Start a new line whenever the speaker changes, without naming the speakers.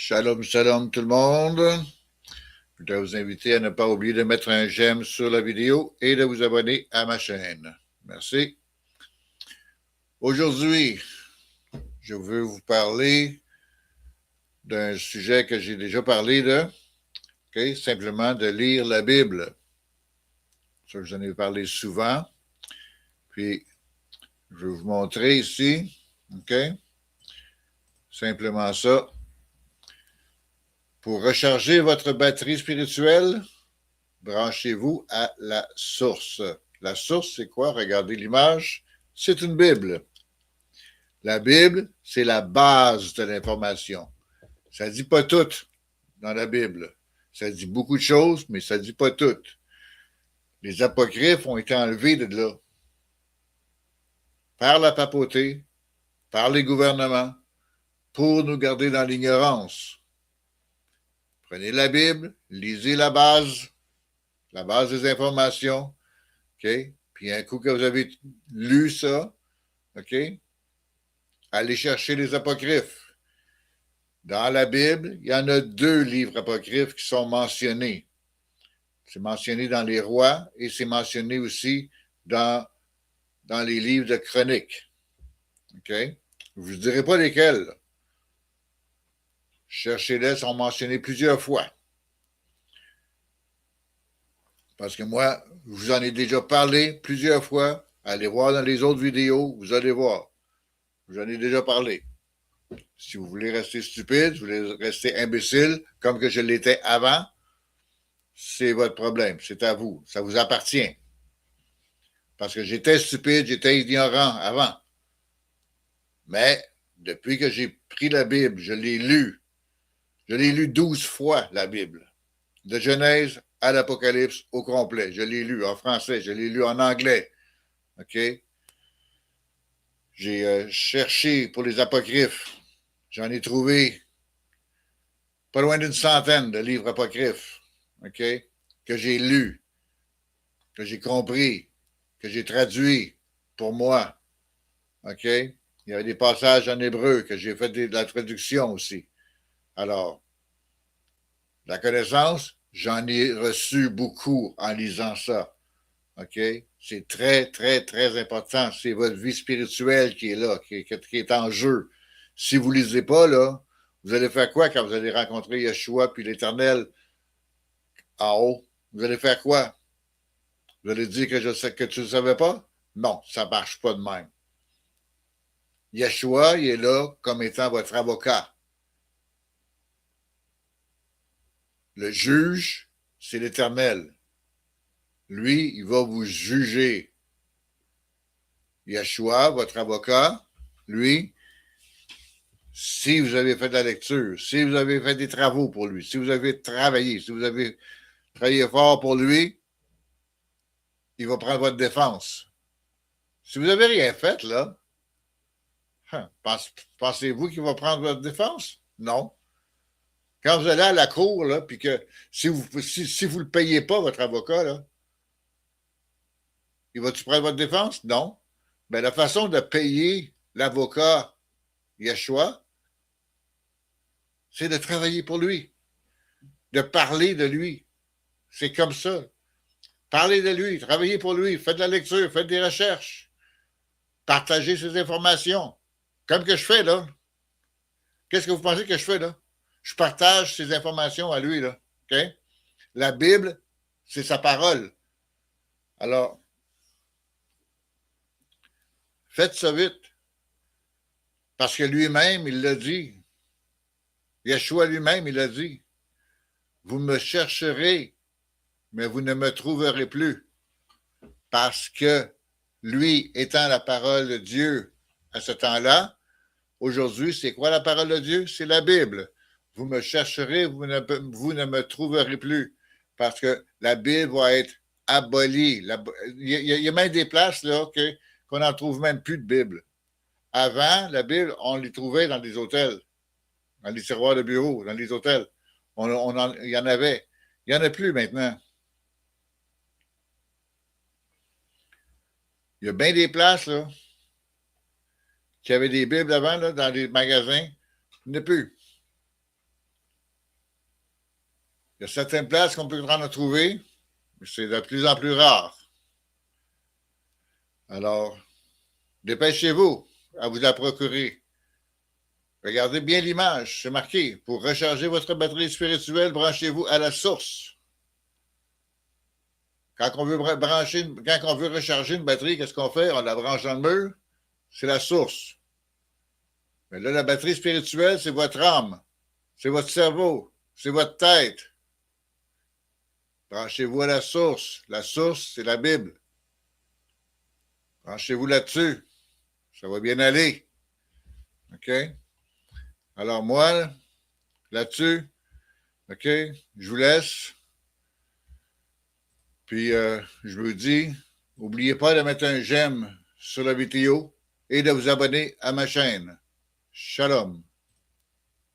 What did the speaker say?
Shalom, shalom tout le monde. Je voudrais vous inviter à ne pas oublier de mettre un j'aime sur la vidéo et de vous abonner à ma chaîne. Merci. Aujourd'hui, je veux vous parler d'un sujet que j'ai déjà parlé simplement de lire la Bible. Ça, j'en ai parlé souvent. Puis, je vais vous montrer ici, simplement ça. Pour recharger votre batterie spirituelle, branchez-vous à la source. La source, c'est quoi? Regardez l'image. C'est une Bible. La Bible, c'est la base de l'information. Ça ne dit pas tout dans la Bible. Ça dit beaucoup de choses, mais ça ne dit pas tout. Les apocryphes ont été enlevés de là par la papauté, par les gouvernements, pour nous garder dans l'ignorance. Prenez la Bible, lisez la base des informations, Puis un coup que vous avez lu ça, allez chercher les apocryphes. Dans la Bible, il y en a 2 livres apocryphes qui sont mentionnés. C'est mentionné dans les rois et c'est mentionné aussi dans les livres de chroniques. Je ne vous dirai pas lesquels. Cherchez-les, sont mentionnés plusieurs fois. Parce que moi, je vous en ai déjà parlé plusieurs fois. Allez voir dans les autres vidéos, vous allez voir. Je vous en ai déjà parlé. Si vous voulez rester stupide, vous voulez rester imbécile, comme que je l'étais avant, c'est votre problème. C'est à vous. Ça vous appartient. Parce que j'étais stupide, j'étais ignorant avant. Mais depuis que j'ai pris la Bible, je l'ai lu. Je l'ai lu 12 fois, la Bible. De Genèse à l'Apocalypse au complet. Je l'ai lu en français, je l'ai lu en anglais. J'ai cherché pour les apocryphes. J'en ai trouvé pas loin d'une centaine de livres apocryphes, que j'ai lus, que j'ai compris, que j'ai traduit pour moi, Il y avait des passages en hébreu que j'ai fait de la traduction aussi. Alors, la connaissance, j'en ai reçu beaucoup en lisant ça, C'est très, très, très important. C'est votre vie spirituelle qui est là, qui est en jeu. Si vous ne lisez pas, là, vous allez faire quoi quand vous allez rencontrer Yeshua puis l'Éternel en haut? Vous allez faire quoi? Vous allez dire que tu ne le savais pas? Non, ça ne marche pas de même. Yeshua, il est là comme étant votre avocat. Le juge, c'est l'Éternel. Lui, il va vous juger. Yeshua, votre avocat, lui, si vous avez fait de la lecture, si vous avez fait des travaux pour lui, si vous avez travaillé, si vous avez travaillé fort pour lui, il va prendre votre défense. Si vous n'avez rien fait, là, pensez-vous qu'il va prendre votre défense? Non. Quand vous allez à la cour, là, puis que si vous ne le payez pas, votre avocat, là, il va-tu prendre votre défense? Non. Mais la façon de payer l'avocat Yeshua, c'est de travailler pour lui, de parler de lui. C'est comme ça. Parlez de lui, travaillez pour lui, faites de la lecture, faites des recherches, partagez ces informations. Comme que je fais, là. Qu'est-ce que vous pensez que je fais, là? Je partage ces informations à lui, là. La Bible, c'est sa parole. Alors, faites ça vite. Parce que lui-même, il l'a dit. Yeshua lui-même, il a dit. Vous me chercherez, mais vous ne me trouverez plus. Parce que lui, étant la parole de Dieu à ce temps-là, aujourd'hui, c'est quoi la parole de Dieu? C'est la Bible. Vous me chercherez, vous ne me trouverez plus. Parce que la Bible va être abolie. Il y a même des places là, qu'on n'en trouve même plus de Bible. Avant, la Bible, on les trouvait dans des hôtels, dans les tiroirs de bureau, dans les hôtels. Il y en avait. Il n'y en a plus maintenant. Il y a bien des places là, qui avaient des Bibles avant là, dans les magasins. Il n'y en a plus. Il y a certaines places qu'on peut en trouver, mais c'est de plus en plus rare. Alors, dépêchez-vous à vous la procurer. Regardez bien l'image, c'est marqué. Pour recharger votre batterie spirituelle, branchez-vous à la source. Quand on veut recharger une batterie, qu'est-ce qu'on fait? On la branche dans le mur. C'est la source. Mais là, la batterie spirituelle, c'est votre âme. C'est votre cerveau. C'est votre tête. Branchez-vous à la source. La source, c'est la Bible. Branchez-vous là-dessus. Ça va bien aller. OK? Alors, moi, là-dessus, OK, je vous laisse. Puis, je vous dis, n'oubliez pas de mettre un j'aime sur la vidéo et de vous abonner à ma chaîne. Shalom.